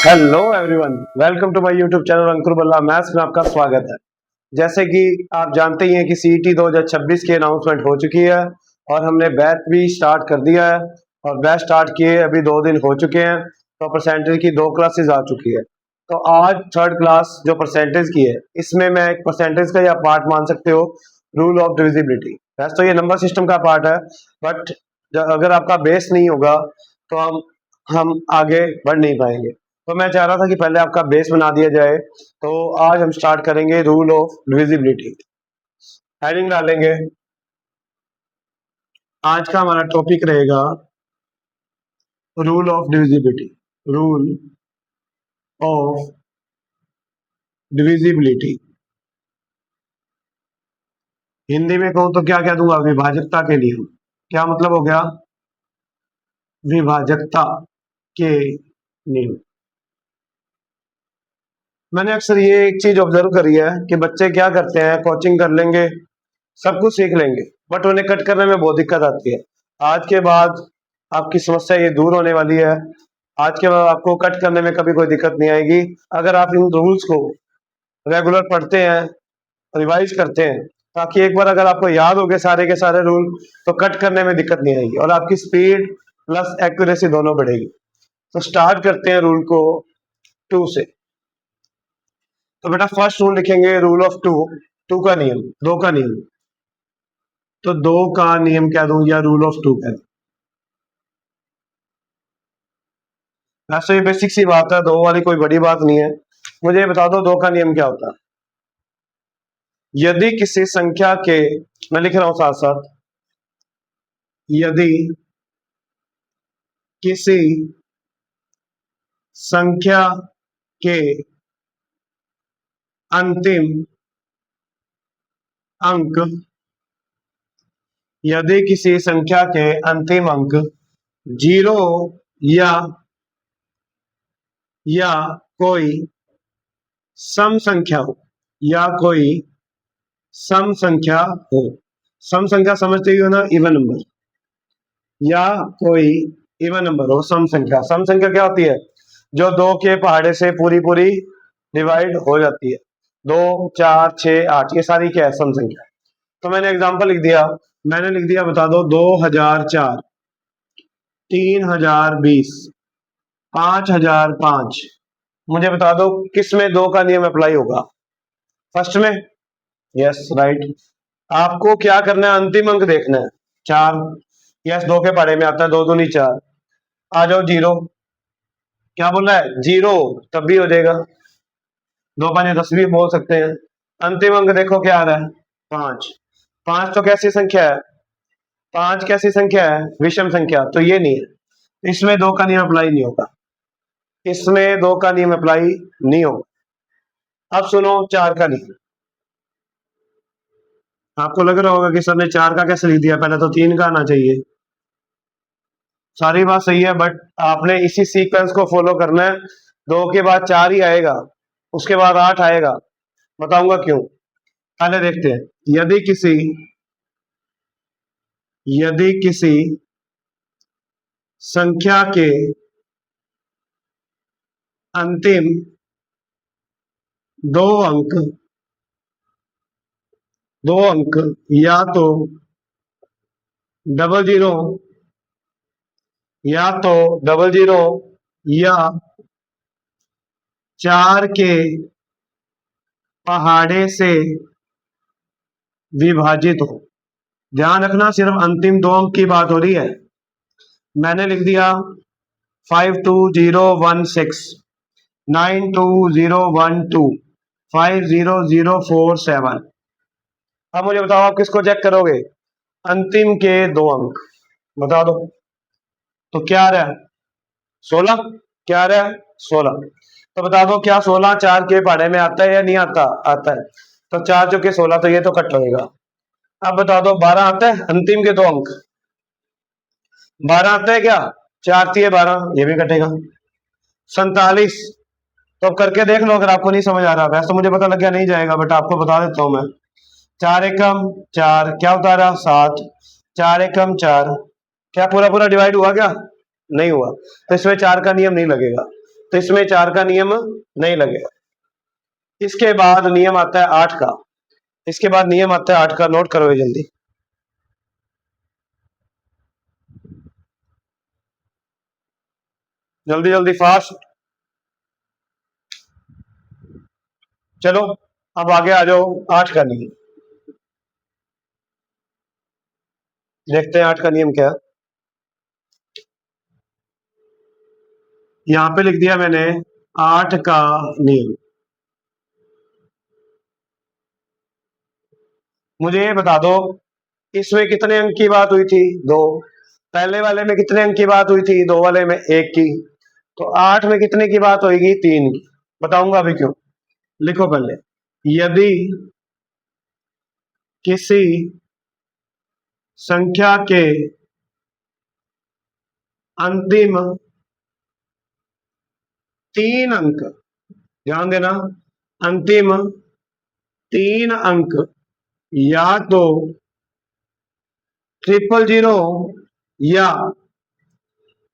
Hello everyone, welcome to my YouTube channel Ankur Balla maths में आपका स्वागत है। जैसे कि आप जानते ही हैं कि सीईटी 2026 की अनाउंसमेंट हो चुकी है और हमने बैच भी स्टार्ट कर दिया है और बैच स्टार्ट किए अभी 2 दिन हो चुके हैं। तो परसेंटेज की 2 क्लासेस आ चुकी है। तो आज थर्ड क्लास जो परसेंटेज की है, इसमें मैं एक परसेंटेज का या पार्ट मान सकते हो, रूल ऑफ डिविजिबिलिटी। वैसे तो ये नंबर सिस्टम का पार्ट है, बट अगर आपका बेस नहीं होगा तो हम आगे बढ़ नहीं पाएंगे। तो मैं चाह रहा था कि पहले आपका बेस बना दिया जाए। तो आज हम स्टार्ट करेंगे रूल ऑफ डिविजिबिलिटी। हेडिंग डालेंगे। आज का हमारा टॉपिक रहेगा rule of divisibility. Rule of divisibility Hindi में कहूं तो क्या क्या दूंगा? विभाजकता के नियम। क्या मतलब हो गया? विभाजकता के नियम। मैंने अक्सर ये एक चीज ऑब्जर्व करी है कि बच्चे क्या करते हैं, कोचिंग कर लेंगे, सब कुछ सीख लेंगे, बट उन्हें कट करने में बहुत दिक्कत आती है। आज के बाद आपकी समस्या ये दूर होने वाली है। आज के बाद आपको कट करने में कभी कोई दिक्कत नहीं आएगी अगर आप इन रूल्स को रेगुलर पढ़ते हैं, रिवाइज करते हैं, ताकि एक बार अगर आपको याद हो गए सारे के सारे रूल तो कट करने में दिक्कत नहीं आएगी और आपकी स्पीड प्लस एक्यूरेसी दोनों बढ़ेगी। तो स्टार्ट करते हैं रूल को 2 से। तो बेटा फर्स्ट रूल लिखेंगे रूल ऑफ 2। 2 का नियम, 2 का नियम। तो 2 का नियम क्या दूं या रूल ऑफ 2 क्या दूं? वैसे ये बेसिक सी बात है, 2 वाली कोई बड़ी बात नहीं है। मुझे बता दो 2 का नियम क्या होता है। यदि किसी संख्या के, मैं लिख रहा हूं साथ साथ, यदि किसी संख्या के अंतिम अंक, यदि किसी संख्या के अंतिम अंक 0 या या कोई सम संख्या हो, या कोई सम संख्या हो। सम संख्या समझते ही हो ना, इवन नंबर, या कोई इवन नंबर हो। सम संख्या, सम संख्या क्या होती है? जो 2 के पहाड़े से पूरी पूरी डिवाइड हो जाती है। 2, 4, 6, 8, ये सारी क्या है? सम संख्या। तो मैंने एग्जांपल लिख दिया, मैंने लिख दिया, बता दो 2004, 3020, 5005। मुझे बता दो किस में 2 का नियम अप्लाई होगा? फर्स्ट में। Yes right. आपको क्या करना है? अंतिम अंक देखना है। 4। यस, 2 के पहाड़े में आता है 2 दूनी 4। आ जाओ 0। क्या बोल रहा है? 0, तब भी हो जाएगा। 2 5 10 भी बोल सकते हैं। अंतिम अंक देखो क्या आ रहा है? 5। 5 तो कैसी संख्या है? 5 कैसी संख्या है? विषम संख्या, तो ये नहीं है। इसमें 2 का नियम अप्लाई नहीं होगा। इसमें 2 का नियम अप्लाई नहीं होगा। अब सुनो 4 का नियम। आपको लग रहा होगा कि सर ने 4 का कैसे लिख दिया, पहले तो 3 का आना चाहिए। सारी बात सही है, बट आपने इसी सीक्वेंस को फॉलो करना है। 2 के बाद 4 ही आएगा, उसके बाद 8 आएगा। बताऊंगा क्यों। पहले देखते हैं। यदि किसी संख्या के अंतिम 2 अंक, 2 अंक या तो डबल जीरो, या तो डबल जीरो या 4 के पहाड़े से विभाजित हो। ध्यान रखना, सिर्फ अंतिम 2 अंक की बात हो रही है। मैंने लिख दिया 52016, 92012, 50047। अब मुझे बताओ आप किसको चेक करोगे? अंतिम के 2 अंक। बता दो तो क्या आ रहा है? 16। क्या आ रहा है? 16। तो बता दो क्या 16 4 के पहाड़े में आता है या नहीं आता? आता है। तो 4 चौके 16, तो ये तो कट होएगा। अब बता दो 12 आता है? अंतिम के 2 अंक 12 आता है क्या? 4 3 12, ये भी कटेगा। 47। तो अब करके देख लो अगर आपको नहीं समझ आ रहा। वैसे तो मुझे पता लग गया नहीं जाएगा, बट आपको बता देता हूं मैं। 4 एकम 4, क्या होता रहा? 7। 4 एकम 4, क्या पूरा पूरा डिवाइड हुआ क्या? नहीं हुआ, तो इसमें 4 का नियम नहीं लगेगा। तो इसमें 4 का नियम नहीं लगेगा। इसके बाद नियम आता है 8 का। इसके बाद नियम आता है 8 का, नोट करो ये जल्दी। जल्दी जल्दी फास्ट। चलो अब आगे आ जाओ 8 का नियम। देखते हैं 8 का नियम क्या है। यहां पे लिख दिया मैंने 8 का नियम। मुझे ये बता दो इसमें कितने अंक की बात हुई थी? 2। पहले वाले में कितने अंक की बात हुई थी? 2 वाले में 1 की। तो 8 में कितने की बात होगी? 3 की। बताऊंगा अभी क्यों। लिखो पहले, यदि किसी संख्या के अंतिम 3 अंक, ध्यान देना, अंतिम 3 अंक या तो 000 या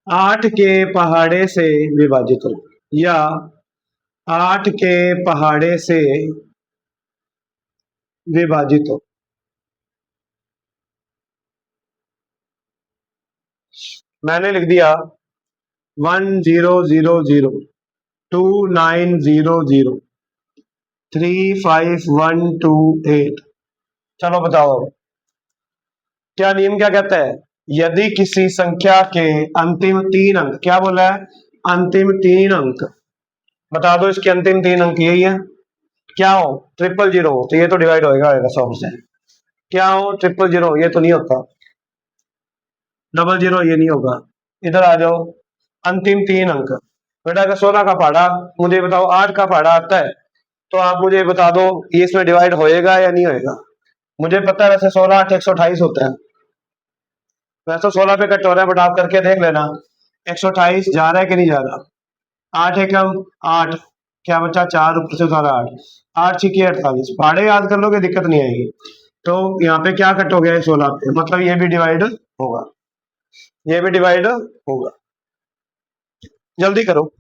8 के पहाड़े से विभाजित हो, या 8 के पहाड़े से विभाजित हो। मैंने लिख दिया 1000, 2900, 35128। चलो बताओ क्या नियम क्या कहता है? यदि किसी संख्या के अंतिम 3 अंक, क्या बोला है? अंतिम 3 अंक। बता दो इसके अंतिम 3 अंक यही है। क्या हो? 000 हो तो ये तो डिवाइड होएगा 100%। क्या हो? 000, ये तो नहीं होता। 00 ये नहीं होगा। इधर आ जाओ, अंतिम 3 अंक। बेटा अगर 16 का पहाड़ा, मुझे बताओ 8 का पहाड़ा आता है, तो आप मुझे बता दो ये इसमें डिवाइड होएगा या नहीं होएगा। मुझे पता है वैसे 16 8 128 होता है, वैसे 16 पे कट हो रहा है, बट आप करके देख लेना 128 जा रहा है कि नहीं जा रहा। 8 एकम 8, क्या बचा? 4 ऊपर से सारा 8, 8 छिके 48। पहाड़े याद कर लोगे दिक्कत नहीं आएगी। तो यहाँ पे क्या कट हो गया है? 16 पे, मतलब ये भी डिवाइड होगा, ये भी डिवाइड होगा। जल्दी करो।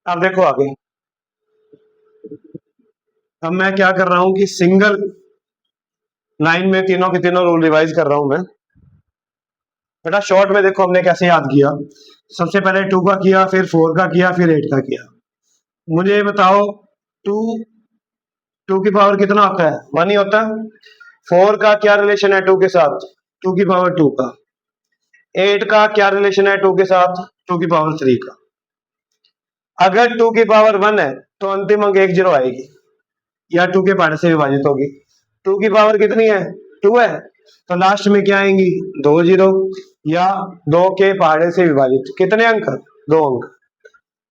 अब देखो आगे, अब मैं क्या कर रहा हूं कि सिंगल लाइन में तीनों के तीनों रूल रिवाइज कर रहा हूं मैं। बेटा शॉर्ट में देखो हमने कैसे याद किया। सबसे पहले 2 का किया, फिर 4 का किया, फिर 8 का किया। मुझे बताओ 2 2 की पावर कितना होता है? 1 ही होता है। 4 का क्या रिलेशन है 2 के साथ? 2 की पावर 2 का। 8 का क्या रिलेशन है 2 के साथ? 2 की पावर 3 का। अगर 2 की पावर 1 है तो अंतिम अंक 1 0 आएगी, या 2 के पावर से विभाजित होगी। 2 की पावर कितनी है? 2 है, तो लास्ट में क्या आएंगी? 2 0, या 2 के पहाड़े से विभाजित। कितने अंक? 2 अंक।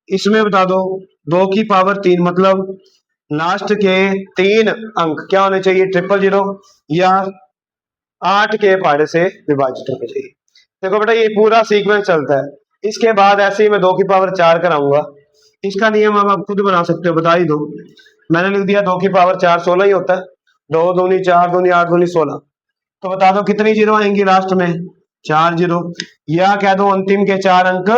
इसमें बता दो 2 की पावर 3, मतलब लास्ट के 3 अंक क्या होने चाहिए? 000 या 8 के पहाड़े से विभाजित होने चाहिए। देखो बेटा ये पूरा सीक्वेंस चलता है। इसके बाद ऐसे ही मैं 2 की पावर 4 कराऊंगा। इसका नियम अब आप खुद बना सकते हो, बता ही दो। मैंने लिख दिया 2 की पावर 4 16 ही होता है। 2 दूनी 4, दूनी 8, दूनी 16। तो बता दो कितनी जीरो आएंगी लास्ट में? 4 जीरो। या कह दो अंतिम के 4 अंक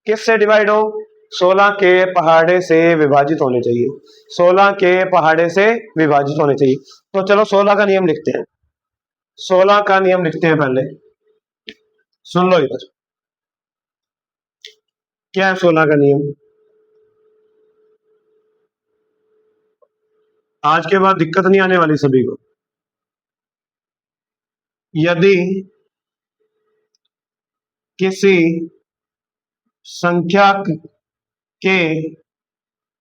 किससे डिवाइड हो? 16 के पहाड़े से विभाजित होने चाहिए। 16 के पहाड़े से विभाजित होने चाहिए। तो चलो 16 का नियम लिखते हैं। 16 का नियम लिखते हैं पहले। सुन लो इधर, क्या है 16 का नियम? आज के बाद दिक्कत नहीं आने वाली सभी को। यदि किसी संख्या के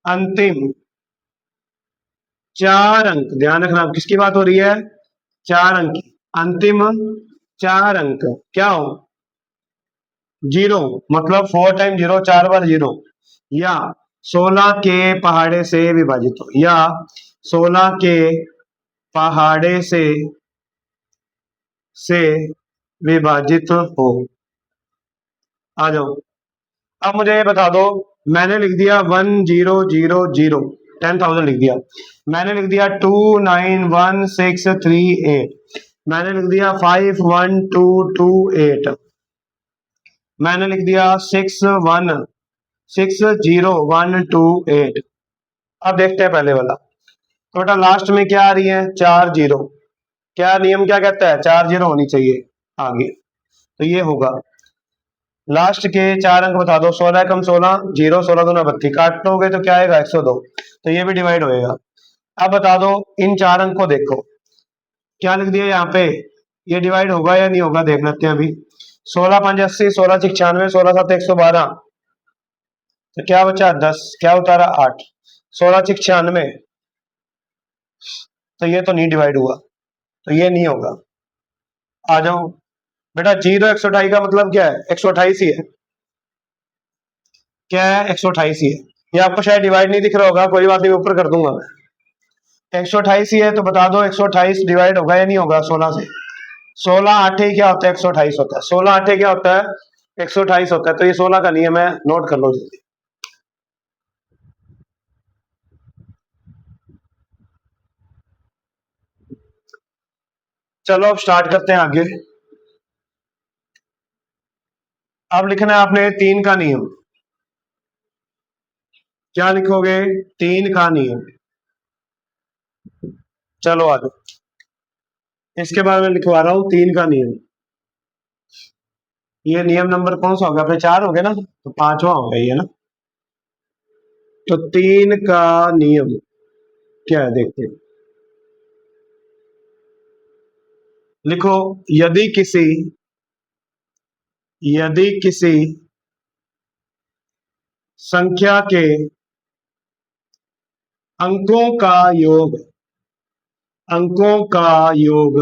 अंतिम 4 अंक, ध्यान रखना किसकी बात हो रही है? 4 अंक की। अंतिम 4 अंक क्या हो? 0, मतलब 4 टाइम 0, 4 बार 0, या 16 के पहाड़े से विभाजित हो, या 16 के पहाड़े से विभाजित हो। आ जाओ, अब मुझे ये बता दो, मैंने लिख दिया 1000, 10,000 लिख दिया। मैंने लिख दिया 291638, मैंने लिख दिया 51228, मैंने लिख दिया 6160128। अब देखते हैं पहले वाला। तो बेटा लास्ट में क्या आ रही है? 4 जीरो। क्या नियम क्या कहता है? 4 जीरो होनी चाहिए आगे, तो ये होगा। लास्ट के 4 अंक बता दो। 16 कम 16 जीरो, 16 दूना 32, काटोगे तो क्या आएगा? 102। तो ये भी डिवाइड होएगा। अब बता दो इन 4 अंक को देखो, क्या लिख दिया यहाँ पे? ये डिवाइड होगा या नहीं होगा देख लेते हैं अभी। 16 5 80, 16 6 96, 16 7 112, तो क्या बचा? 10, क्या उतारा? 8। 16 6 96, तो ये तो नहीं डिवाइड हुआ, तो ये नहीं होगा। आ जाओ बेटा, जीरो 128 का मतलब क्या है? 128 ही है। क्या है? 128 ही है। ये आपको शायद डिवाइड नहीं दिख रहा होगा, कोई बात नहीं, ऊपर कर दूंगा मैं। 128 ही है, तो बता दो 128 डिवाइड होगा या नहीं होगा 16 से? 16 8 क्या होता है? 128 होता है। 16 8 क्या होता है? 128 होता है। तो ये 16 का नियम है, नोट कर लो जल्दी। चलो अब स्टार्ट करते हैं आगे। अब लिखना है आपने 3 का नियम। क्या लिखोगे? 3 का नियम। चलो आगे, इसके बाद में लिखवा रहा हूं 3 का नियम। ये नियम नंबर कौन सा हो गया? अपने 4 हो गए ना, तो 5वां हो गया ये ना। तो 3 का नियम क्या है देखते हैं। लिखो, यदि किसी संख्या के अंकों का योग, अंकों का योग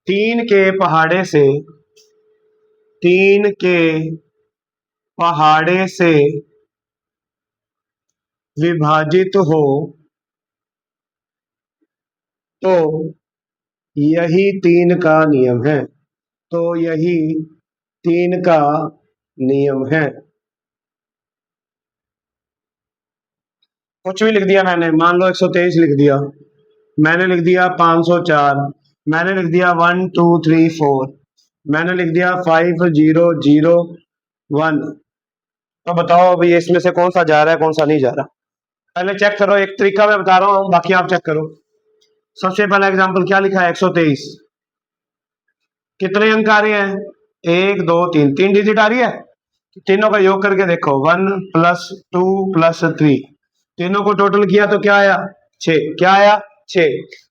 3 के पहाड़े से, 3 के पहाड़े से विभाजित हो, तो यही 3 का नियम है। तो यही 3 का नियम है। कुछ भी लिख दिया मैंने, मान लो 123 लिख दिया, मैंने लिख दिया 504, मैंने लिख दिया 1 2 3 4, मैंने लिख दिया 5 0 0 1। तो बताओ अभी इसमें से कौन सा जा रहा है, कौन सा नहीं जा रहा? पहले चेक करो, एक तरीका मैं बता रहा हूँ, बाकी आप चेक करो। सबसे पहला एग्जांपल क्या लिखा है? 123। कितने अंक आ रहे हैं? 1 2 3, 3 डिजिट आ रही है। तीनों का योग करके देखो, 1 प्लस 2 प्लस 3, तीनों को टोटल किया तो क्या आया? 6। क्या आया? 6।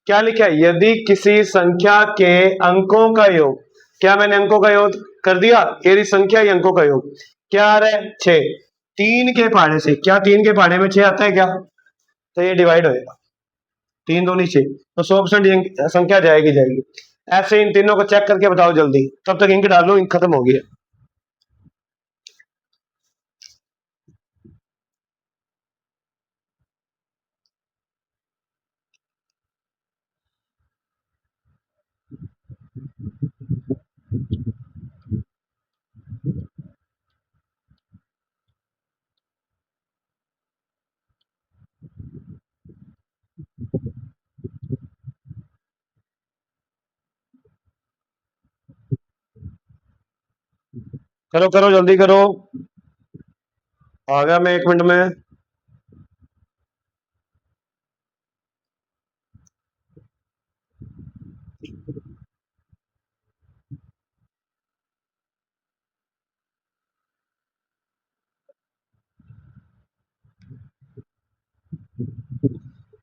क्या लिखा है? यदि किसी संख्या के अंकों का योग, क्या मैंने अंकों का योग कर दिया? ये संख्या, ये अंकों का योग क्या आ रहा है? 6। 3 के पहाड़े से, क्या 3 के पहाड़े में 6 आता है क्या? तो ये डिवाइड होएगा, 3 दूनी 6, तो 100% संख्या जाएगी जाएगी। ऐसे इन तीनों को चेक करके बताओ जल्दी, तब तक इंक डालो, इंक खत्म हो गया। करो करो जल्दी करो, आ गया मैं 1 मिनट में।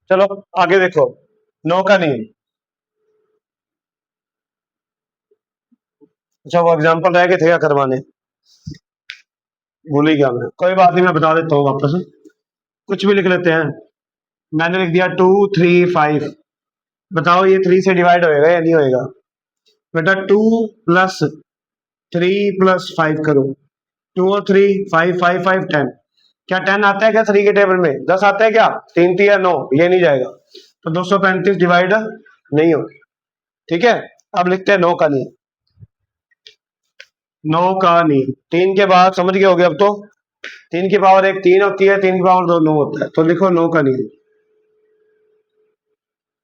चलो आगे देखो, 9 का नियम। अच्छा वो एग्जांपल रह गए थे क्या करवाने? भूल ही गया मैं, कोई बात नहीं, मैं बता देता हूँ वापस। कुछ भी लिख लेते हैं। मैंने लिख दिया 2 3 5। बताओ ये 3 से डिवाइड होएगा या नहीं होएगा? बेटा 2 प्लस 3 प्लस 5 करो, 2 और 3 5 5 5 10। क्या 10 आता है क्या 3 के टेबल में? 10 आता है क्या? 3 3 या 9, ये नहीं जाएगा, तो 235 डिवाइड नहीं हो। ठीक है, अब लिखते हैं 9 का नियम। 9 का नियम 3 के बाद समझ गए होगे अब तो। 3 की पावर 1 3 होती है, 3 की पावर 2 9 होता है। तो लिखो 9 का नियम।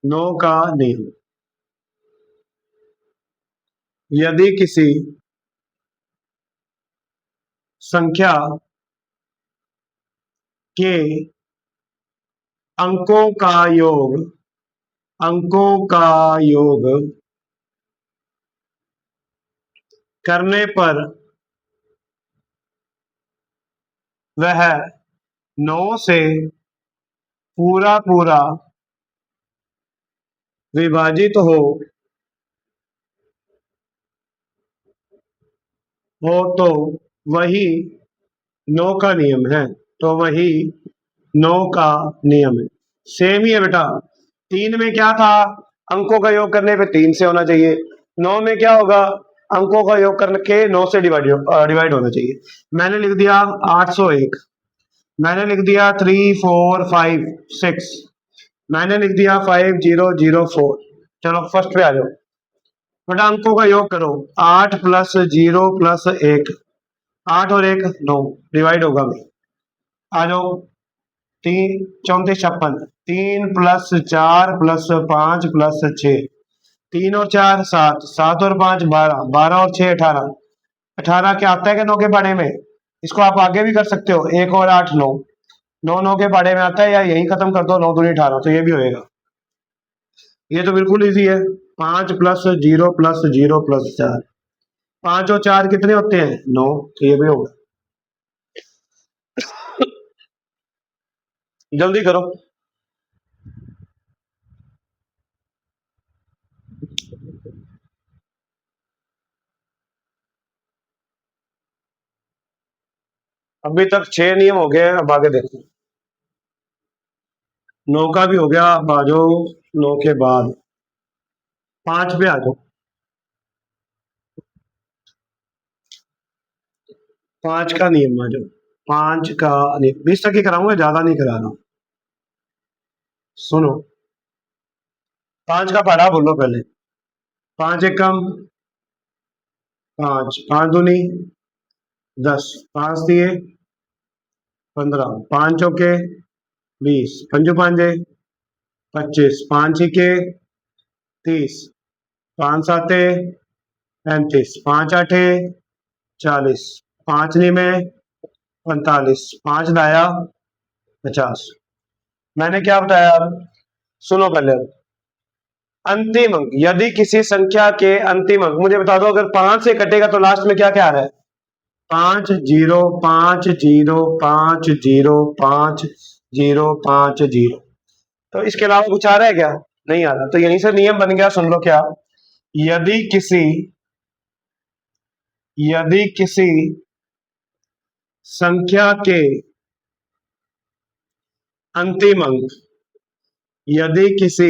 9 का नियम, यदि किसी संख्या के अंकों का योग, अंकों का योग करने पर वह 9 से पूरा पूरा विभाजित हो तो वही 9 का नियम है। तो वही 9 का नियम है। सेम ही है बेटा। 3 में क्या था, अंकों का योग करने पे 3 से होना चाहिए। 9 में क्या होगा, अंकों का योग करके 9 से डिवाइड होना चाहिए। मैंने लिख दिया 801, मैंने लिख दिया 3456, मैंने लिख दिया 5004। चलो फर्स्ट पे आ जाओ बेटा, अंकों का योग करो। 8 प्लस 0 प्लस 1, 8 और 1 9, डिवाइड होगा भी। आ जाओ, 3 34 56, 3 प्लस 4 प्लस 5 प्लस 6, 3 और 4 7, 7 और 5 12, 12 और 6 18, 18 क्या आता है कि 9 के पढ़े में? इसको आप आगे भी कर सकते हो, 1 और 8 9, 9 9 के पढ़े में आता है, या यही खत्म कर दो, 9 दूनी 18, तो ये भी होएगा। ये तो बिल्कुल इजी है। 5 प्लस 0 प्लस 0 प्लस 4, 5 और 4 कितने होते हैं? 9, तो ये भी होगा। जल्दी करो। अभी तक 6 नियम हो गए हैं, अब आगे देखो। 9 का भी हो गया, अब आ जाओ 9 के बाद 5 पे आ जाओ। 5 का नियम आ जाओ। 5 का नियम 20 तक ही कराऊंगा, ज्यादा नहीं करा रहा हूं। सुनो, 5 का पढ़ा बोलो पहले। 5 एकम 5, 5 दूनी 10, 5 दिए 15, 5 चौके 20, पंजो पांजे 25, 5 छीके 30, 5 साते 35, 5 आठे 40, 5 निमे 45, 5 दाया 50। मैंने क्या बताया अब? सुनो पहले। अंतिम अंक, यदि किसी संख्या के अंतिम अंक, मुझे बता दो, अगर 5 से कटेगा तो लास्ट में क्या क्या आ रहा है? 5 0 5 0 5 0 5 0। तो इसके अलावा कुछ आ रहा है क्या? नहीं आ रहा। तो यहीं से नियम बन गया, सुन लो क्या। यदि किसी यदि किसी संख्या के अंतिम अंक, यदि किसी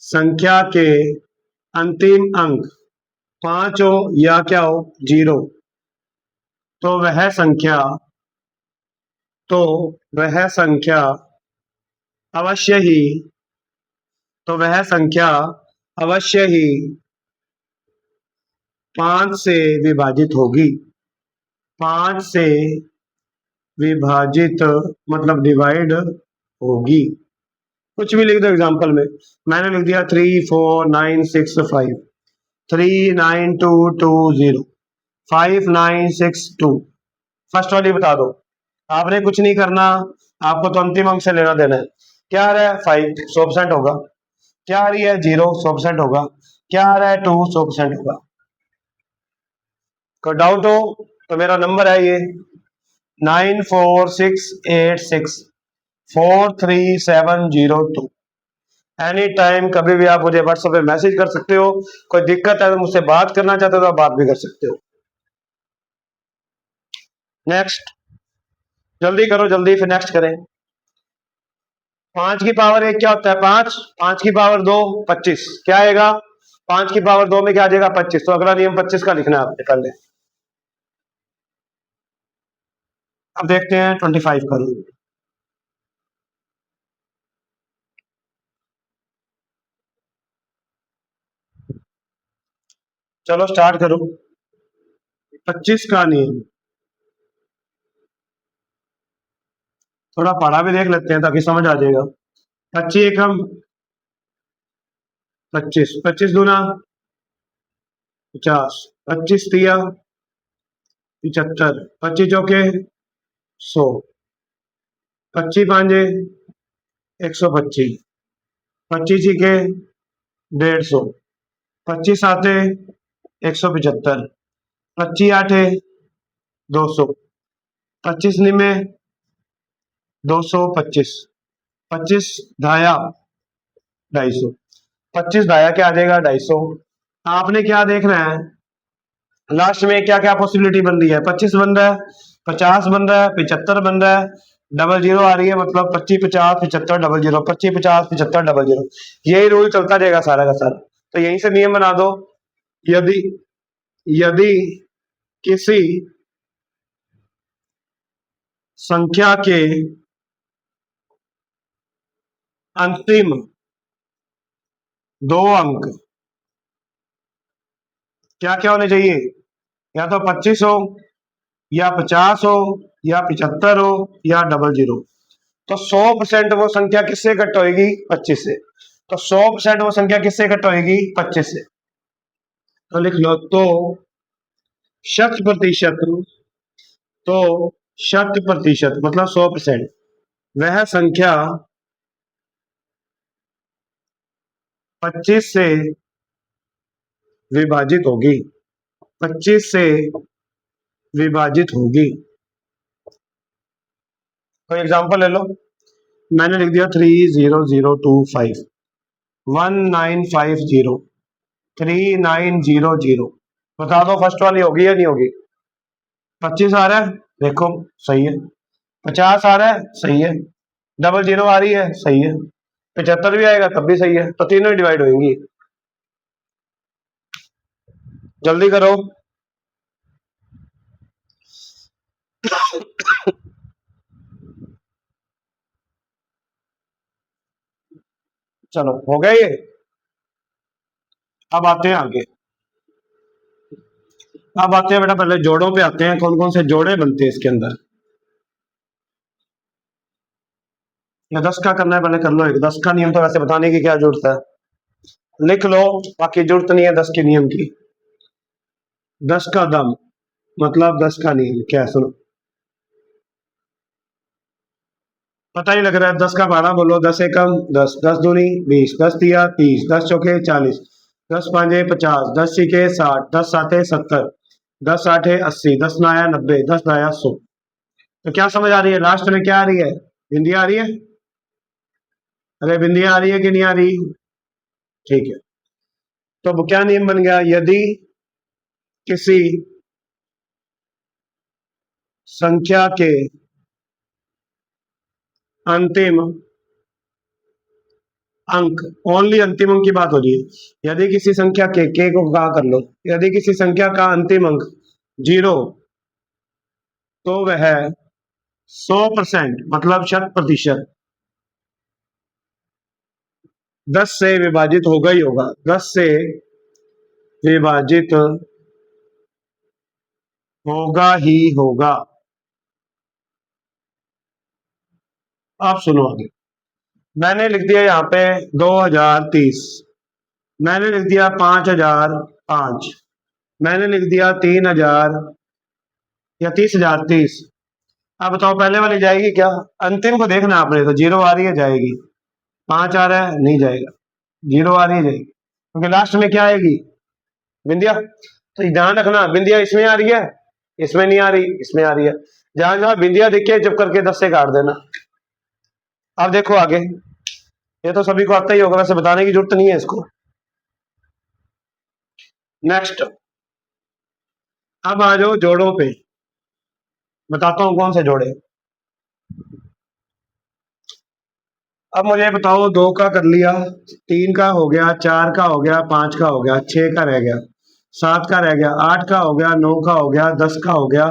संख्या के अंतिम अंक 5 हो या क्या हो, 0, तो वह संख्या तो वह संख्या अवश्य ही तो वह संख्या अवश्य ही 5 से विभाजित होगी। 5 से विभाजित मतलब डिवाइड होगी। कुछ भी लिख दो एग्जांपल में। मैंने लिख दिया 34965, 39220, 5962। फर्स्ट वाली बता दो। आपने कुछ नहीं करना, आपको तो अंतिम अंक से लेना देना है। क्या आ रहा है? 5, 100% होगा। क्या आ रही है? 0, 100% होगा। क्या आ रहा है? 2, 100% होगा। कोई डाउट हो तो मेरा नंबर है ये 9468643702। एनी टाइम कभी भी आप मुझे व्हाट्सएप पे मैसेज कर सकते हो। कोई दिक्कत है तो मुझसे बात करना चाहते हो तो आप बात भी कर सकते हो। नेक्स्ट, जल्दी करो, जल्दी, फिर नेक्स्ट करें। 5 की पावर 1 क्या होता है? 5, 5 की पावर 2 25, क्या आएगा? 5 की पावर 2 में क्या आ जाएगा? 25। तो अगला नियम 25 का लिखना है आपने पहले। अब देखते हैं 25 का। चलो स्टार्ट करो। 25 का नियम, थोड़ा पढ़ा भी देख लेते हैं ताकि समझ आ जाएगा। 25 एकम 25, 25 दूना 50, 25 तिया 75, 25 चौके 100, 25 पांजे 125, 25 छीके 150, 25 साते 175, 25 आठे 200, 25 निमे 225, 25 धाया 250, 25 धाया क्या आ जाएगा 250। आपने क्या देखना है लास्ट में क्या क्या पॉसिबिलिटी बन रही है। 25 बन रहा है, 50 बन रहा है, 75 बन रहा है, डबल जीरो आ रही है, मतलब 25 50 75 डबल जीरो, 25 50 75 डबल जीरो, यही रूल चलता जाएगा सारा का सारा। तो यहीं से नियम बना दो, यदि यदि किसी संख्या के अंतिम 2 अंक क्या क्या होने चाहिए, या तो 25 हो, या 50 हो, या 75 हो, या डबल जीरो। तो 100% वो संख्या किससे कट होगी 25 से। तो 100% वो संख्या किससे कट होगी 25 से। तो लिख लो, तो शत प्रतिशत, तो शत प्रतिशत मतलब 100%, वह संख्या 25 से विभाजित होगी, 25 से विभाजित होगी। कोई एग्जांपल ले लो, मैंने लिख दिया 30025, 1950, 3900। बता दो फर्स्ट वाली होगी या नहीं होगी। 25 आ रहा है, देखो सही है। 50 आ रहा है, सही है। डबल जीरो आ रही है, सही है। 75 भी आएगा तब भी सही है। तो तीनों डिवाइड होंगी। जल्दी करो। चलो हो गया ये। अब आते हैं आगे। अब आते हैं बेटा, पहले जोड़ों पे आते हैं, कौन कौन से जोड़े बनते हैं इसके अंदर। या 10 का करना है, पहले कर लो एक। 10 का नियम तो वैसे बताने की क्या जरूरत है, लिख लो, बाकी जरूरत नहीं है 10 के नियम की। 10 का दम मतलब 10 का नियम क्या है, सुनो। पता ही लग रहा है। 10 का बारह बोलो। 10 एकम 10, 10 दूनी 20, 10 तिया 30, 10 चौके 40, 10 पांजे 50, 10 छीके 60, 10 साते 70, 10 आठे 80, 10 नाया 90, 10 दाया 100। तो क्या समझ आ रही है, लास्ट में क्या आ रही है, बिंदिया आ रही है। अरे बिंदिया आ रही है कि नहीं आ रही, ठीक है। तो अब क्या नियम बन गया, यदि किसी संख्या के अंतिम अंक, ओनली अंतिम अंक की बात हो रही है। यदि किसी संख्या के को कहा कर लो, यदि किसी संख्या का अंतिम अंक 0, तो वह 100% मतलब 100% 10 से विभाजित होगा ही होगा। 10 से विभाजित होगा ही होगा। आप सुनो आगे। मैंने लिख दिया यहाँ पे 2030, मैंने लिख दिया 5005, मैंने लिख दिया 3000 या 30,030। अब बताओ पहले वाली जाएगी क्या, अंतिम को देखना आपने। तो 0 आ रही है, जाएगी। 5 आ रहा है, नहीं जाएगा। 0 आ रही है, जाएगी, क्योंकि लास्ट में क्या आएगी, बिंदिया। तो ध्यान रखना, बिंदिया इसमें आ रही है, इसमें नहीं आ रही, इसमें आ रही है। जहां जहां बिंदिया दिखे चुप करके 10 से काट देना। अब देखो आगे, ये तो सभी को आता ही होगा, वैसे बताने की जरूरत नहीं है इसको। नेक्स्ट, अब आ जाओ जोड़ों पे। बताता हूं कौन से जोड़े। अब मुझे बताओ, 2 का कर लिया, 3 का हो गया, 4 का हो गया, 5 का हो गया, 6 का रह गया, 7 का रह गया, 8 का हो गया, 9 का हो गया, 10 का हो गया,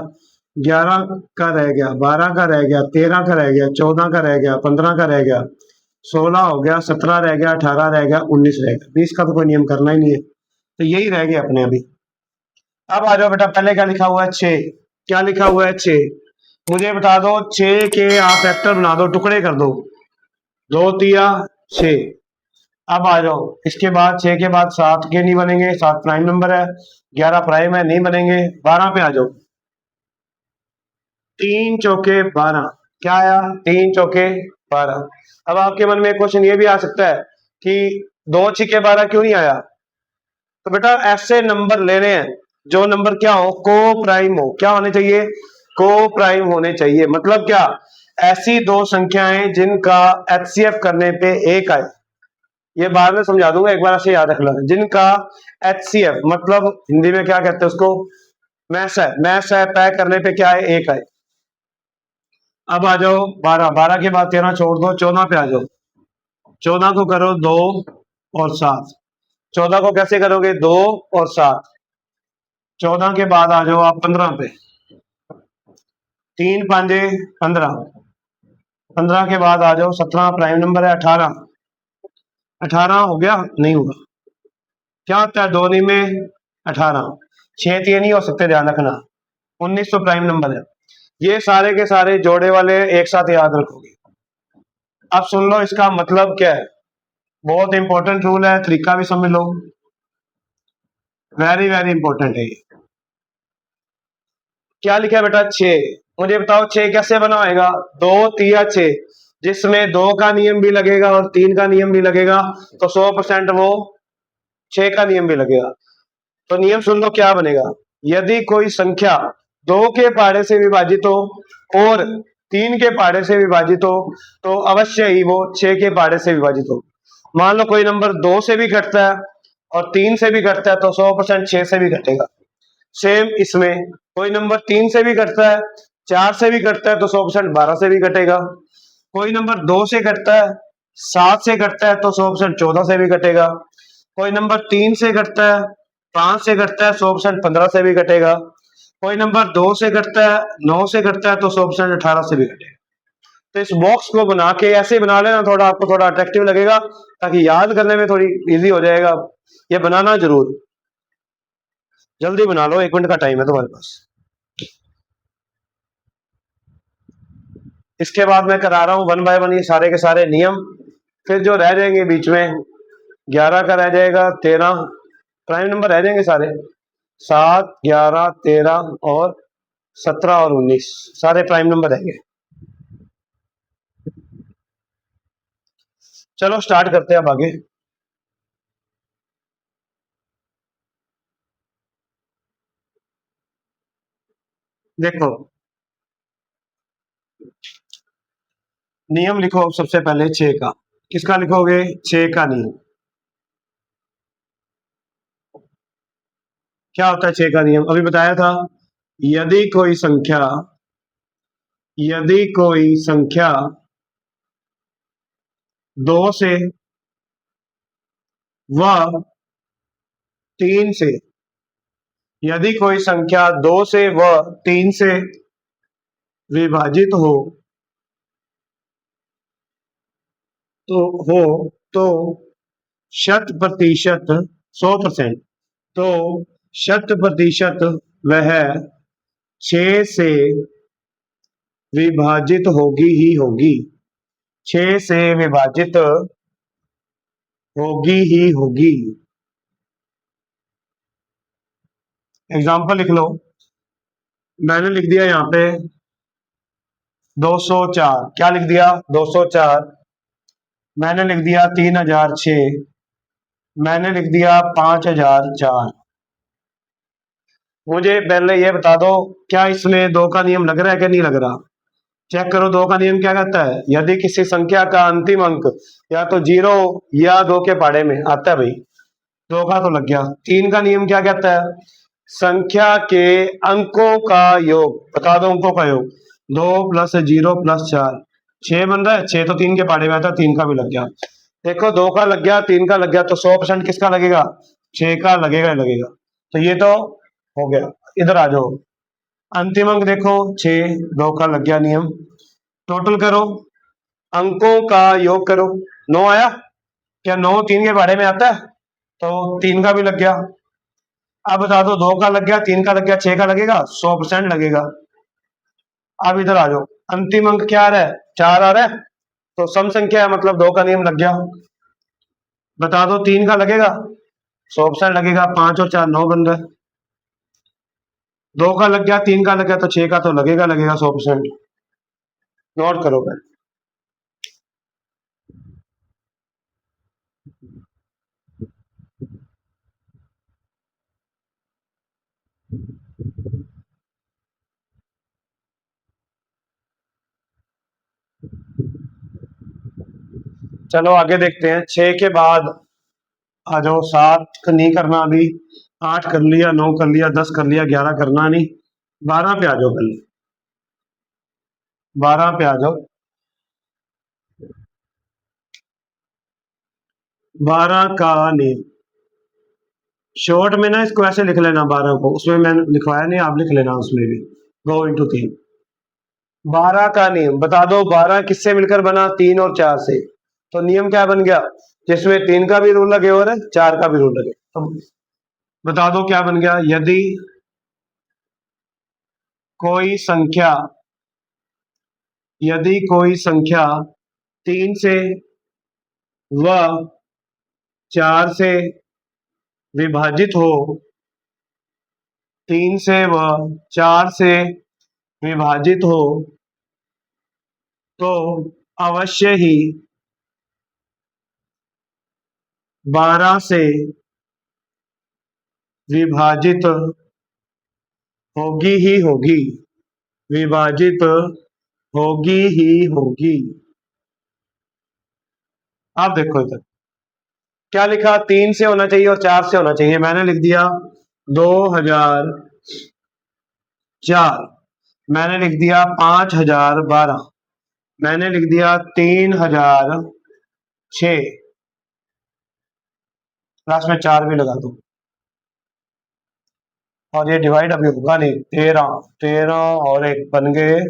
11 का रह गया, 12 का रह गया, 13 का रह गया, 14 का रह गया, 15 का रह गया, 16 हो गया, 17 रह गया, 18 रह गया, 19 रह गया। 20 का तो कोई नियम करना ही नहीं है, तो यही रह गया अपने अभी। अब आ जाओ बेटा, पहले क्या लिखा हुआ है 6, क्या लिखा हुआ है 6। मुझे बता दो 6 के आप फैक्टर बना दो, टुकड़े कर दो। 2 तिया 6। अब आ जाओ, इसके बाद 6 के बाद 7 के नहीं बनेंगे, 7 प्राइम नंबर है। 11 प्राइम है, नहीं बनेंगे। 12 पे आ जाओ। 3 चौके 12। क्या आया? 3 चौके 12। अब आपके मन में एक क्वेश्चन ये भी आ सकता है कि 2 छिके 12 क्यों नहीं आया? तो बेटा ऐसे नंबर लेने हैं जो नंबर क्या हो, को प्राइम हो। क्या होने चाहिए? को प्राइम होने चाहिए। मतलब क्या? ऐसी दो संख्याएं जिनका एचसीएफ करने पे एक आए। ये बाद में समझा दूंगा, एक बार ऐसे याद रख लो। जिनका एचसीएफ मतलब हिंदी में क्या कहते हैं उसको? मैस है। मैस है, पैक करने पे क्या है? एक आए। अब आ जाओ 12। 12 के बाद 13 छोड़ दो, 14 पे आ जाओ। 14 को करो 2 और 7। 14 को कैसे करोगे? 2 और 7। 14 के बाद आ जाओ आप 15 पे। 3 5 15। 15 के बाद आ जाओ 17, प्राइम नंबर है। 18। 18 हो गया? नहीं हुआ। क्या होता है? 2 नहीं में 18। 6 3 नहीं हो सकते, ध्यान रखना। 19 तो प्राइम नंबर है। ये सारे के सारे जोड़े वाले एक साथ याद रखोगे। अब सुन लो इसका मतलब क्या है। बहुत इंपॉर्टेंट रूल है, तरीका भी समझ लो। वेरी वेरी इंपॉर्टेंट है ये। क्या लिखा है बेटा? 6। मुझे बताओ 6 कैसे बनाएगा? 2 तिया 6, जिसमें 2 का नियम भी लगेगा और 3 का नियम भी लगेगा, तो 100% वो 6 का नियम भी लगेगा। तो नियम सुन लो क्या बनेगा। यदि कोई संख्या 2 के पहाड़े से विभाजित हो और 3 के पहाड़े से विभाजित हो, तो अवश्य ही वो 6 के पहाड़े से विभाजित हो। मान लो कोई नंबर 2 से भी घटता है और 3 से भी घटता है, तो 100% 6 से भी घटेगा। सेम इसमें कोई नंबर 3 से भी घटता है, 4 से भी घटता है, तो 100% 12 से भी घटेगा। कोई नंबर 2 से घटता है, 7 से घटता है, तो 100% 14 से भी घटेगा। कोई नंबर 3 से घटता है, 5 से घटता है, 100% 15 से भी घटेगा। कोई नंबर 2 से घटता है, 9 से घटता है, तो 100% 18 से भी घटेगा। तो इस बॉक्स को बना के ऐसे बना लेना, थोड़ा आपको थोड़ा अट्रैक्टिव लगेगा, ताकि याद करने में थोड़ी इजी हो जाएगा। ये बनाना जरूर, जल्दी बना लो, 1 मिनट का टाइम है तुम्हारे पास। इसके बाद मैं करा रहा हूं 1 बाय 1 ये सारे के सारे नियम। फिर जो रह जाएंगे बीच में, 11 का रह जाएगा, 13 प्राइम नंबर रह जाएंगे सारे। 7 11 13 और 17 और 19 सारे प्राइम नंबर रहेंगे। चलो स्टार्ट करते हैं अब आगे। देखो नियम लिखो सबसे पहले 6 का। किसका लिखोगे? 6 का नियम। क्या होता है 6 का नियम? अभी बताया था। यदि कोई संख्या, यदि कोई संख्या 2 से व 3 से, यदि कोई संख्या 2 से व 3 से विभाजित हो, तो हो तो शत प्रतिशत, 100%, तो शत प्रतिशत वह 6 से विभाजित होगी ही होगी। 6 से विभाजित होगी ही होगी। एग्जाम्पल लिख लो। मैंने लिख दिया यहाँ पे 204। क्या लिख दिया? 204। मैंने लिख दिया 3006। मैंने लिख दिया 5004। मुझे पहले ये बता दो, क्या इसमें 2 का नियम लग रहा है कि नहीं लग रहा? चेक करो 2 का नियम क्या कहता है। यदि किसी संख्या का अंतिम अंक या तो 0 या 2 के पहाड़े में आता है, भाई 2 का तो लग गया। 3 का नियम क्या कहता है? संख्या के अंकों का योग। बता दो अंकों का योग। 2 + 0 + 4 6 बन रहा है। 6 तो 3 के पहाड़े में आता है, 3 का भी लग गया। देखो 2 का लग गया, 3 का लग गया, तो 100% किसका लगेगा? 6 का लगेगा ही लगेगा। तो ये तो हो गया। इधर आ जाओ, अंतिम अंक देखो 6, 2 का लग गया नियम। टोटल करो, अंकों का योग करो। 9 आया। क्या 9 3 के बारे में आता है? तो 3 का भी लग गया। अब बता दो 2 का लग गया, 3 का लग गया, 6 का लगेगा? 100% लगेगा। अब इधर आ जाओ, अंतिम अंक क्या आ रहा है, 4 आ रहा है, तो सम संख्या है मतलब 2 का नियम लग गया। बता दो 3 का लगेगा, 100% लगेगा, 5 और 4 9 बन रहा है। 2 का लग गया, 3 का लग गया, तो 6 का तो लगेगा लगेगा 100%। नोट करो भाई। चलो आगे देखते हैं, 6 के बाद आ जाओ, 7 का नहीं करना अभी, 8 कर लिया, 9 कर लिया, 10 कर लिया, 11 करना नहीं, 12 पे आ जाओ पहले, 12 पे आ जाओ। 12 का नियम, शॉर्ट में ना इसको ऐसे लिख लेना, 12 को, उसमें मैंने लिखवाया नहीं, आप लिख लेना उसमें भी, 2 × 3। 12 का नियम बता दो, 12 किससे मिलकर बना, 3 और 4 से। तो नियम क्या बन गया, जिसमें 3 का भी रूल लगे और 4 का भी रूल लगे। तो बता दो क्या बन गया, यदि कोई संख्या, यदि कोई संख्या 3 से व 4 से विभाजित हो, 3 से व 4 से विभाजित हो, तो अवश्य ही 12 से विभाजित होगी ही होगी, विभाजित होगी ही होगी। आप देखो इधर क्या लिखा, 3 से होना चाहिए और 4 से होना चाहिए, मैंने लिख दिया 2004, मैंने लिख दिया 5012, मैंने लिख दिया 3006, लास्ट में 4 भी लगा दो, और ये डिवाइड अभी होगा नहीं, 13 13 और एक बन गए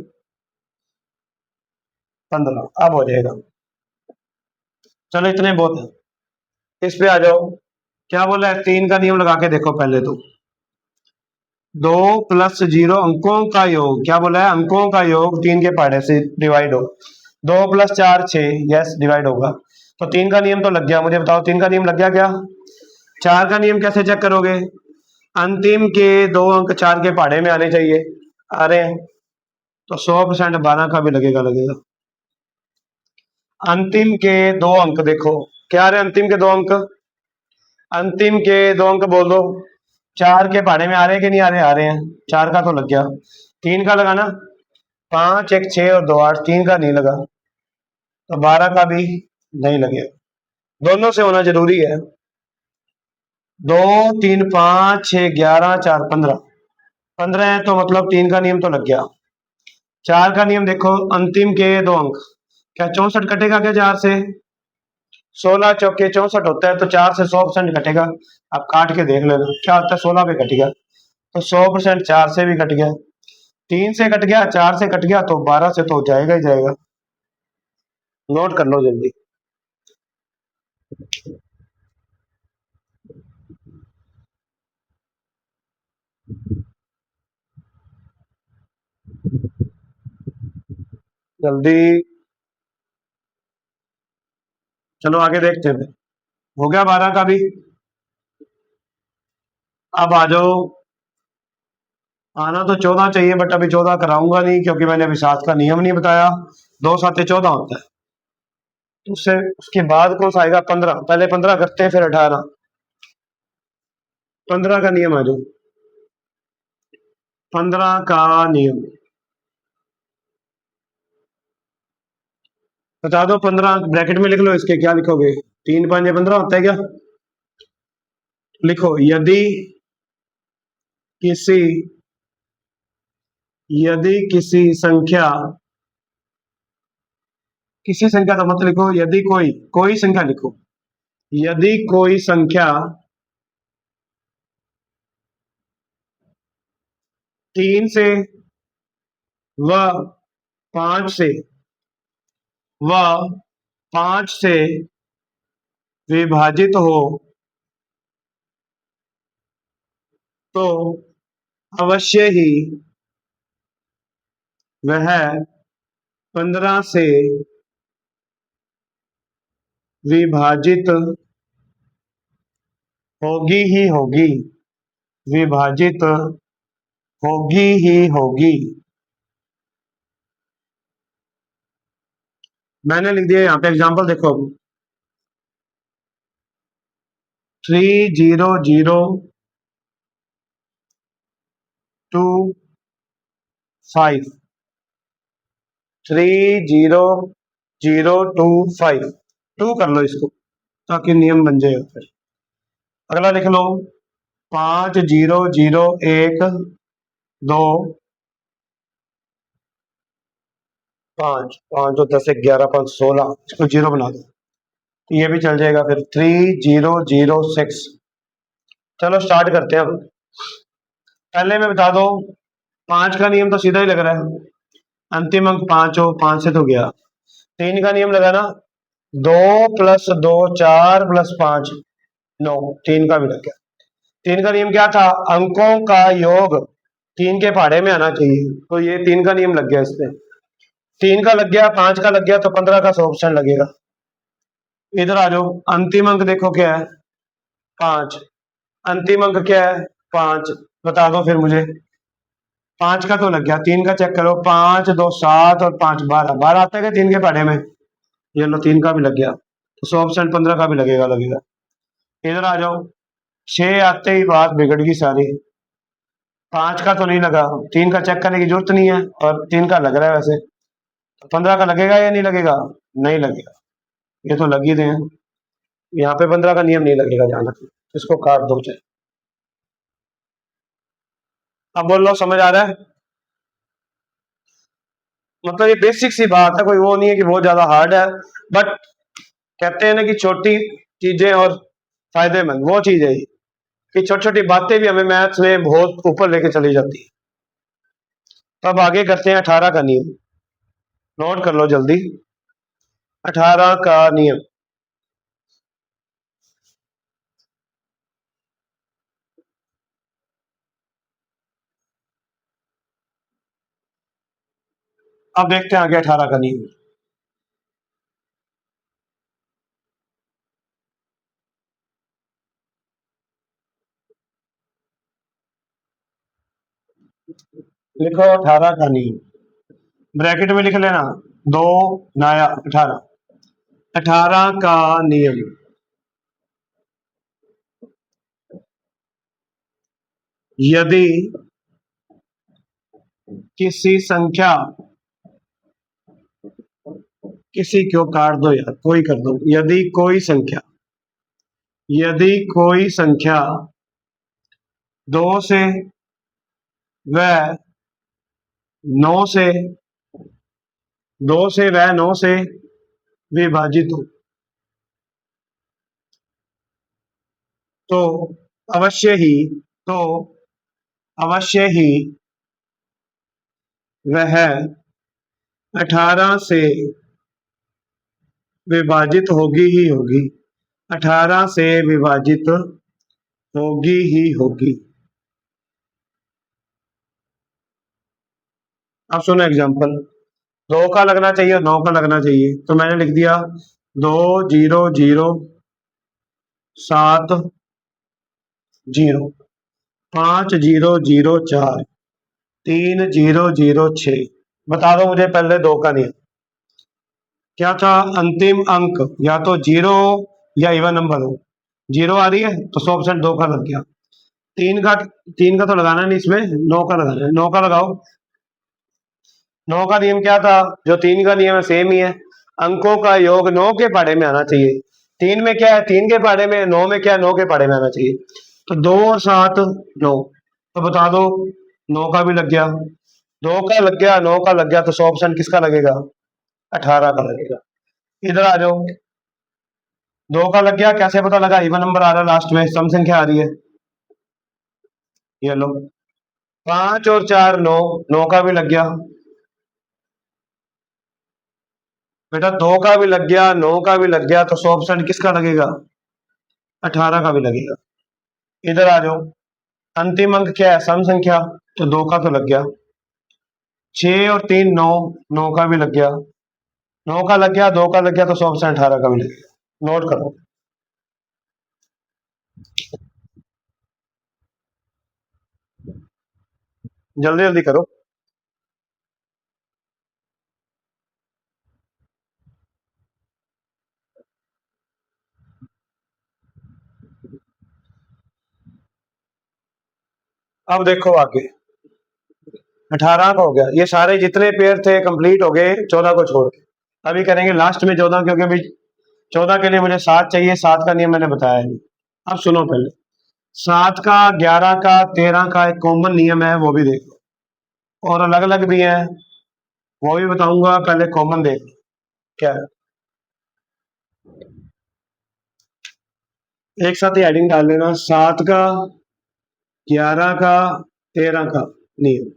15, अब हो जाएगा। चलो इतने बहुत है, इस पे आ जाओ, क्या बोला है, 3 का नियम लगा के देखो पहले तो, 2 + 0 अंकों का योग, क्या बोला है, अंकों का योग 3 के पहाड़े से डिवाइड हो, 2 + 4 6, यस डिवाइड होगा, तो 3 का नियम तो लग गया, मुझे बताओ 3 का नियम लग गया क्या। 4 का नियम कैसे चेक करोगे, अंतिम के 2 अंक 4 के पहाड़े में आने चाहिए, आ रहे हैं, तो 100% 12 का भी लगेगा लगेगा। अंतिम के 2 अंक देखो, क्या आ रहे हैं अंतिम के 2 अंक, अंतिम के 2 अंक बोल दो, 4 के पहाड़े में आ रहे हैं कि नहीं आ रहे, आ रहे हैं, 4 का तो लग गया, 3 का लगा ना, 5 1 6 और 2 8, 3 का नहीं लगा, तो 12 का भी नहीं लगेगा, दोनों से होना जरूरी है। 2 3 5 6 11 4 15, 15 है तो मतलब 3 का नियम तो लग गया। 4 का नियम देखो, अंतिम के 2 अंक, क्या 64 कटेगा क्या 4 से, 16 चौके 64 होता है, तो 4 से 100% कटेगा, आप काट के देख लेना क्या होता है, 16 पे कट गया, तो 100% 4 से भी कट गया, 3 से कट गया, 4 से कट गया, तो 12 से तो जाएगा ही जाएगा। नोट कर लो जल्दी। जल्दी, चलो आगे देखते हैं, हो गया 12 का भी। अब आ जाओ, आना तो 14 चाहिए, बट अभी 14 कराऊंगा नहीं, क्योंकि मैंने अभी 7 का नियम नहीं बताया, 2 7 14 होता है, तो उससे उसके बाद कौन सा आएगा, 15, पहले 15 करते हैं फिर 18, 15 का नियम आ जाओ, 15 का नियम बता दो, 15 ब्रैकेट में लिख लो, इसके क्या लिखोगे, 3 5 15 होता है क्या, लिखो, किसी यदि किसी संख्या तो मत लिखो, यदि कोई संख्या लिखो, यदि कोई संख्या 3 से व 5 से व 5 से विभाजित हो, तो अवश्य ही वह 15 से विभाजित होगी ही होगी, विभाजित होगी ही होगी। मैंने लिख दिया यहाँ पे एग्जांपल देखो अब 30025 30025 टू कर लो इसको ताकि नियम बन जाएगा। फिर अगला लिख लो 5001 2 5 5 और 10 11 5 16 इसको जीरो बना दो तो ये भी चल जाएगा। फिर 3006 चलो स्टार्ट करते हैं अब। पहले मैं बता दो 5 का नियम तो सीधा ही लग रहा है, अंतिम अंक 5 हो, 5 से तो गया। 3 का नियम लगा ना, 2 + 2 4 + 5 9, 3 का भी लग गया। 3 का नियम क्या था, अंकों का योग 3 के पहाड़े में आना चाहिए, तो ये 3 का नियम लग गया इसमें। 3 का लग गया, 5 का लग गया, तो 15 का 100% लगेगा। इधर आ जाओ, अंतिम अंक देखो क्या है 5, अंतिम अंक क्या है 5, बता दो फिर मुझे। 5 का तो लग गया, 3 का चेक करो, 5 2 7 और 5 12, 12 आता है क्या 3 के पहाड़े में, ये लो 3 का भी लग गया, तो 100% 15 का भी लगेगा लगेगा। इधर आ जाओ, 6 आते ही बात बिगड़ गई सारी। 5 का तो नहीं लगा, 3 का चेक करने की जरूरत नहीं है, और 3 का लग रहा है वैसे, 15 का लगेगा या नहीं लगेगा, नहीं लगेगा, ये तो लग ही रहे हैं। यहाँ पे 15 का नियम नहीं लगेगा, ध्यान रखना, इसको काट दो चाहे। अब बोल लो समझ आ रहा है, मतलब ये बेसिक सी बात है, कोई वो नहीं है कि बहुत ज्यादा हार्ड है, बट कहते हैं ना कि छोटी चीजें और फायदेमंद वो चीज है कि छोटी छोटी बातें भी हमें मैथ्स में बहुत ऊपर लेके चली जाती है। तो अब आगे करते हैं 18 का नियम, नोट कर लो जल्दी। 18 का नियम, अब देखते हैं आगे 18 का नियम। लिखो 18 का नियम, ब्रैकेट में लिख लेना, 2 नया 18। 18 का नियम, यदि किसी संख्या, किसी क्यों काट दो यार, कोई कर दो, यदि कोई संख्या, यदि कोई संख्या 2 से व 9 से 2 से व 9 से विभाजित हो, तो अवश्य ही, तो अवश्य ही वह 18 से विभाजित होगी ही होगी, 18 से विभाजित होगी ही होगी। अब सुनो एग्जांपल, 2 का लगना चाहिए और 9 का लगना चाहिए, तो मैंने लिख दिया 2 0 0 7 0, 5 0 0 4, 3 0 0 6। बता दो मुझे पहले 2 का नियम क्या था, अंतिम अंक या तो 0 या इवन नंबर हो, 0 आ रही है तो 100% 2 का लग गया। 3 का, 3 का तो लगाना नहीं इसमें, 9 का लगाना है, 9 का लगाओ। 9 का नियम क्या था, जो 3 का नियम है सेम ही है, अंकों का योग 9 के पहाड़े में आना चाहिए। 3 में क्या है 3 के पहाड़े में, 9 में क्या है 9 के पहाड़े में आना चाहिए, तो 2 और 7 9, तो बता दो 9 का भी लग गया, 2 का लग गया, 9 का लग गया, तो 100% किसका लगेगा, 18 का लगेगा। इधर आ जाओ, 2 का लग गया, कैसे पता लगा, इवन नंबर आ रहा है लास्ट में, सम संख्या आ रही है, ये लो 5 और 4 9, 9 का भी लग गया बेटा, 2 का भी लग गया, 9 का भी लग गया, तो 100% किसका लगेगा, 18 का भी लगेगा। इधर आ जाओ, अंतिम अंक क्या है, सम संख्या, तो 2 का तो लग गया, 6 और 3 9, 9 का भी लग गया, 9 का लग गया, 2 का लग गया, तो 100% 18 का भी लग गया। नोट करो। जल्दी जल्दी करो। अब देखो आगे, 18 का हो गया, ये सारे जितने पेयर थे कंप्लीट हो गए 14 को छोड़ के। अभी करेंगे लास्ट में 14, क्योंकि अभी 14 के लिए मुझे 7 चाहिए, 7 का नियम मैंने बताया नहीं। अब सुनो पहले, 7 का, 11 का, 13 का एक कॉमन नियम है, वो भी देखो, और अलग अलग भी है, वो भी बताऊंगा। पहले कॉमन देख क्या है, एक साथ ही हेडिंग डाल लेना, 7 का, 11 का, 13 का नियम,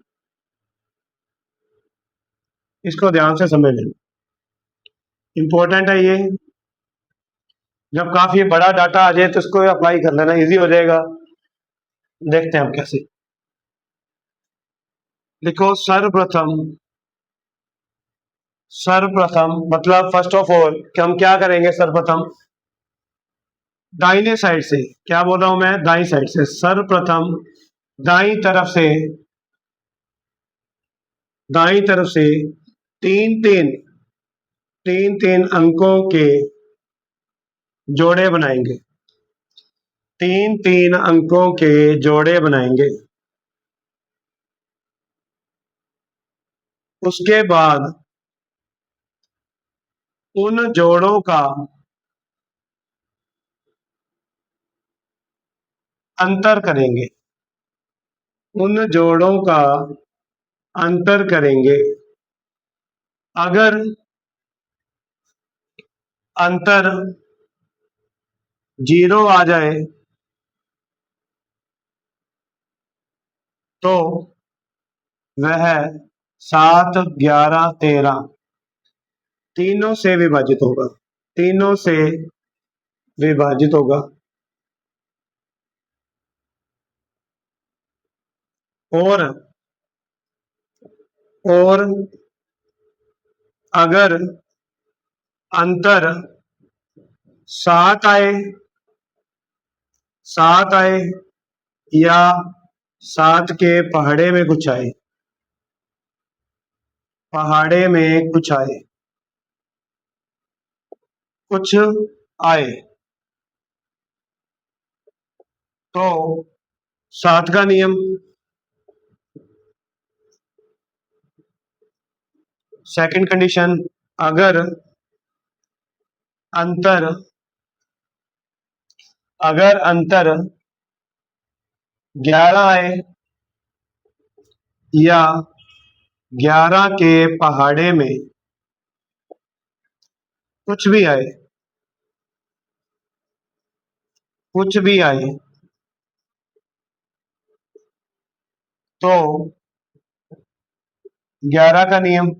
इसको ध्यान से समझ लेना, इंपॉर्टेंट है ये। जब काफी बड़ा डाटा आ जाए तो इसको अप्लाई कर लेना, इजी हो जाएगा। देखते हैं हम कैसे। देखो, सर्वप्रथम, सर्वप्रथम मतलब फर्स्ट ऑफ ऑल कि हम क्या करेंगे। सर्वप्रथम दाहिने साइड से, क्या बोल रहा हूं मैं, दाई साइड से। सर्वप्रथम दाई तरफ से, दाई तरफ से तीन तीन, तीन तीन अंकों के जोड़े बनाएंगे, तीन तीन अंकों के जोड़े बनाएंगे। उसके बाद उन जोड़ों का अंतर करेंगे, उन जोड़ों का अंतर करेंगे। अगर अंतर 0 आ जाए तो वह 7 11 13 तीनों से विभाजित होगा, तीनों से विभाजित होगा। और और अगर अंतर 7 आए, 7 आए या 7 के पहाड़े में कुछ आए, पहाड़े में कुछ आए, कुछ आए, तो 7 का नियम, सेकंड कंडीशन, अगर अंतर, अगर अंतर 11 आए या 11 के पहाड़े में कुछ भी आए, कुछ भी आए, तो 11 का नियम,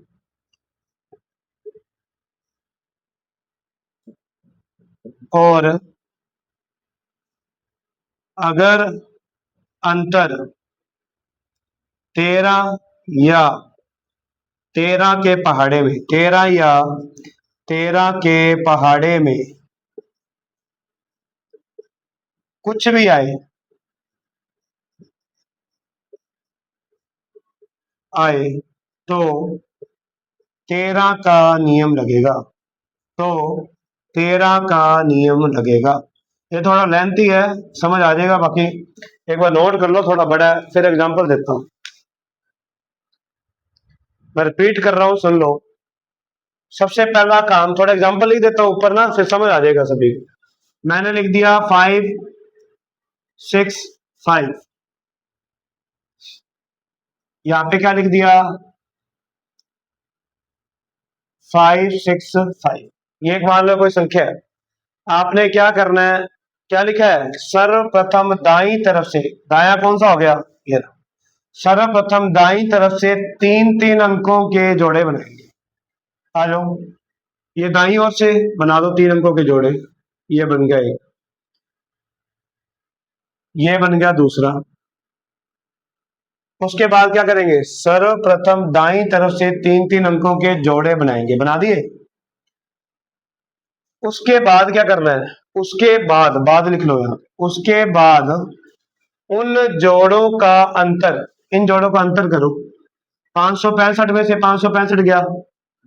और अगर अंतर 13 या 13 के पहाड़े में, 13 या 13 के पहाड़े में कुछ भी आए, आए, तो 13 का नियम लगेगा, तो 13 का नियम लगेगा। ये थोड़ा लेंथी है, समझ आ जाएगा, बाकी एक बार नोट कर लो, थोड़ा बड़ा है। फिर एग्जांपल देता हूं, मैं रिपीट कर रहा हूं, सुन लो। सबसे पहला काम, थोड़ा एग्जांपल ही देता हूं ऊपर ना, फिर समझ आ जाएगा सभी। मैंने लिख दिया 5 6 5, यहाँ पे क्या लिख दिया, 5 6 5। ये एक मान लो कोई संख्या है। आपने क्या करना है, क्या लिखा है, सर्वप्रथम दाई तरफ से, दाया कौन सा हो गया, ये रहा। सर्वप्रथम दाई तरफ से तीन तीन अंकों के जोड़े बनाएंगे। आ जाओ, ये दाई ओर से बना दो तीन अंकों के जोड़े, ये बन गया एक, ये बन गया दूसरा, उसके बाद क्या करेंगे, सर्वप्रथम दाईं तरफ से तीन तीन अंकों के जोड़े बनाएंगे, बना दिए। उसके बाद क्या करना है, उसके बाद लिख लो यहाँ, उसके बाद उन जोड़ों का अंतर, इन जोड़ों का अंतर करो। 565 में से 565 गया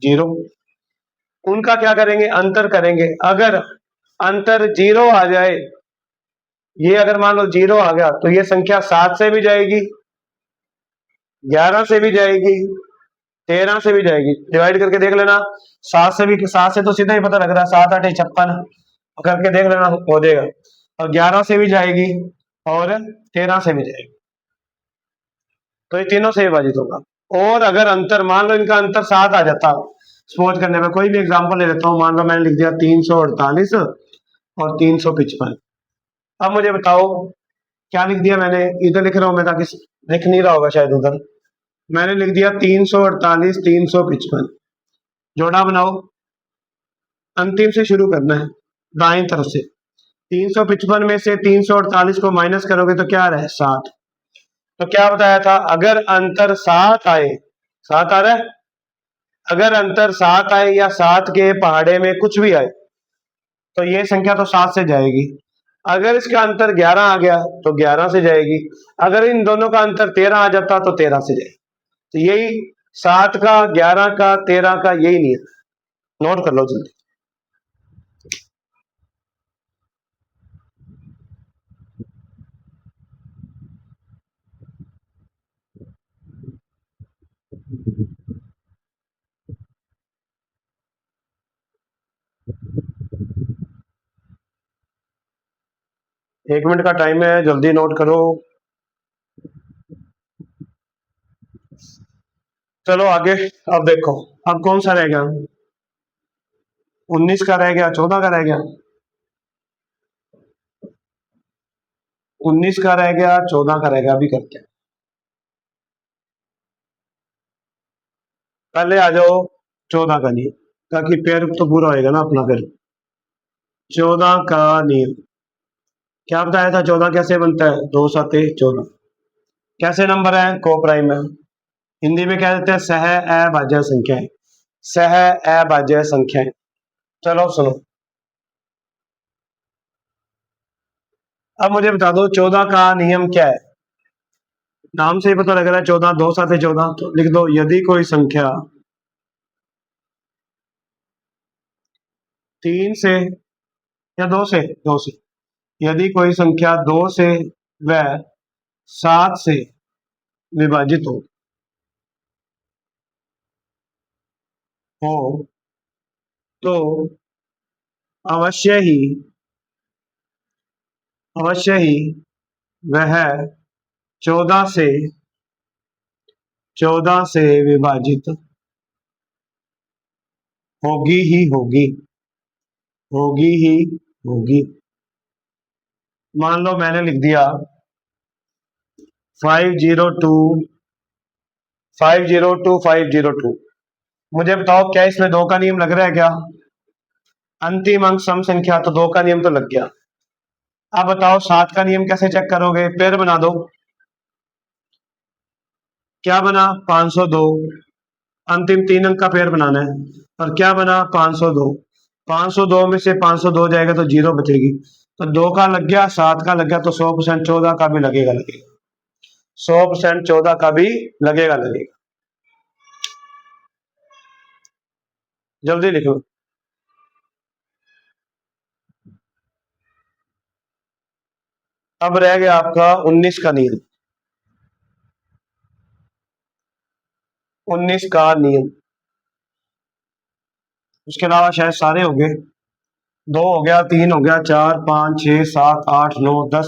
0, उनका क्या करेंगे, अंतर करेंगे। अगर अंतर 0 आ जाए, ये अगर मान लो 0 आ गया तो ये संख्या 7 से भी जाएगी, 11 से भी जाएगी, 13 से भी जाएगी। डिवाइड करके देख लेना, 7 से तो सीधा ही पता लग रहा है, 7 8 56 करके देख लेना, हो जाएगा। और 11 से भी जाएगी और 13 से भी जाएगी, तो ये तीनों से विभाजित होगा। और अगर अंतर, मान लो इनका अंतर 7 आ जाता, सपोज करने में कोई भी एग्जांपल ले लेता हूँ, मान लो मैंने लिख दिया 348 और 355। अब मुझे बताओ क्या लिख दिया मैंने, इधर लिख रहा हूं मैं ताकि लिख नहीं रहा होगा शायद उधर। मैंने लिख दिया 348 355, जोड़ा बनाओ। अंतिम से शुरू करना है, दाएं तरफ से। 355 में से 348 को माइनस करोगे तो क्या रहे, 7। तो क्या बताया था, अगर अंतर 7 आए, 7 आ रहा है, अगर अंतर 7 आए या 7 के पहाड़े में कुछ भी आए तो ये संख्या तो 7 से जाएगी। अगर इसका अंतर 11 आ गया तो 11 से जाएगी। अगर इन दोनों का अंतर 13 आ जाता तो 13 से जाएगी। तो यही 7 का, 11 का, 13 का यही नियम, नोट कर लो जल्दी। एक मिनट का टाइम है, जल्दी नोट करो। चलो आगे। अब देखो, अब कौन सा रह गया, 19 का रह गया, 14 का रह गया, 19 का रह गया, 14 का रह गया। अभी करते हैं, पहले आ जाओ 14 का नियम, ताकि पेयर तो पूरा होएगा ना अपना। फिर 14 का नियम क्या बताया था, 14 कैसे बनता है, 2 7 14। कैसे नंबर है, को प्राइम है। हिंदी में क्या देते हैं, सह अभाज्य संख्याएं, सह अभाज्य संख्याएं। चलो सुनो, अब मुझे बता दो 14 का नियम क्या है। नाम से ही पता लग रहा है, 14 2 7 14। तो लिख दो, यदि कोई संख्या 3 से या 2 से यदि कोई संख्या 2 से व 7 से विभाजित हो तो अवश्य ही वह 14 से विभाजित होगी ही होगी, होगी ही होगी। मान लो मैंने लिख दिया 502 502 502। मुझे बताओ क्या इसमें 2 का नियम लग रहा है क्या, अंतिम अंक सम संख्या, तो 2 का नियम तो लग गया। अब बताओ 7 का नियम कैसे चेक करोगे, पेयर बना दो। क्या बना, 502, अंतिम 3 अंक का पेयर बनाना है। और क्या बना, 502। 502 में से 502 जाएगा तो 0 बचेगी, तो 2 का लग गया, 7 का लग गया, तो 100% 14 का भी लगेगा 100% 14 का भी लगेगा। जल्दी लिखो। अब रह गया आपका 19 का नियम, 19 का नियम। उसके अलावा शायद सारे हो गए, 2 हो गया, 3 हो गया, 4 5 6 7 8 9 10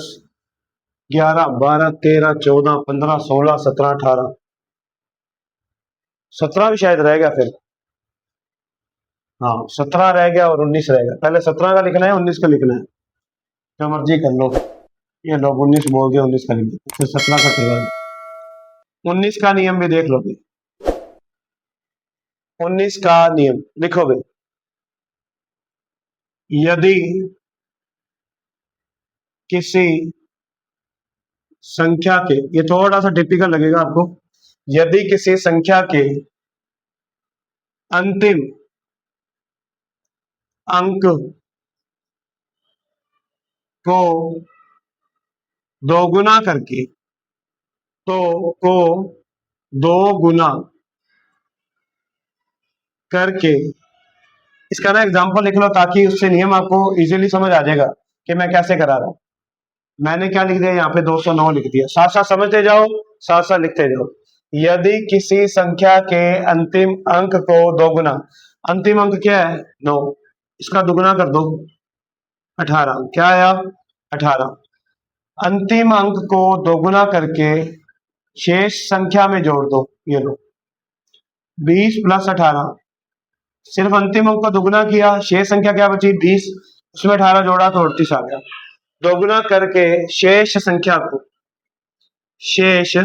11 12 13 14 15 16 17 18, 17 भी शायद रह गया फिर। हाँ 17 रह गया और 19 रह गया। पहले 17 का लिखना है, 19 का लिखना है, जो मर्जी कर लो। ये लोग 19 बोल दिया, 19 का लिख दो, फिर 17 का करवा दो। 19 का नियम भी देख लो भाई, 19 का नियम लिखो भाई। यदि किसी संख्या के, ये थोड़ा सा टिपिकल लगेगा आपको, यदि किसी संख्या के अंतिम अंक को दोगुना करके, तो को दो गुना करके, इसका ना एग्जांपल लिख लो ताकि उससे नियम आपको इजीली समझ आ जाएगा कि मैं कैसे करा रहा हूं। मैंने क्या लिख दिया यहाँ पे 209 लिख दिया, साथ साथ समझते जाओ, साथ साथ लिखते जाओ। यदि किसी संख्या के अंतिम अंक को दोगुना, अंतिम अंक क्या है 9, इसका दुगुना कर दो 18, क्या आया 18, अंतिम अंक को दोगुना करके शेष संख्या में जोड़ दो, ये लो 20 + 18, सिर्फ अंतिम अंक को दोगुना किया, शेष संख्या क्या बची 20, उसमें 18 जोड़ा तो 38 आ गया। दोगुना करके शेष संख्या को, शेष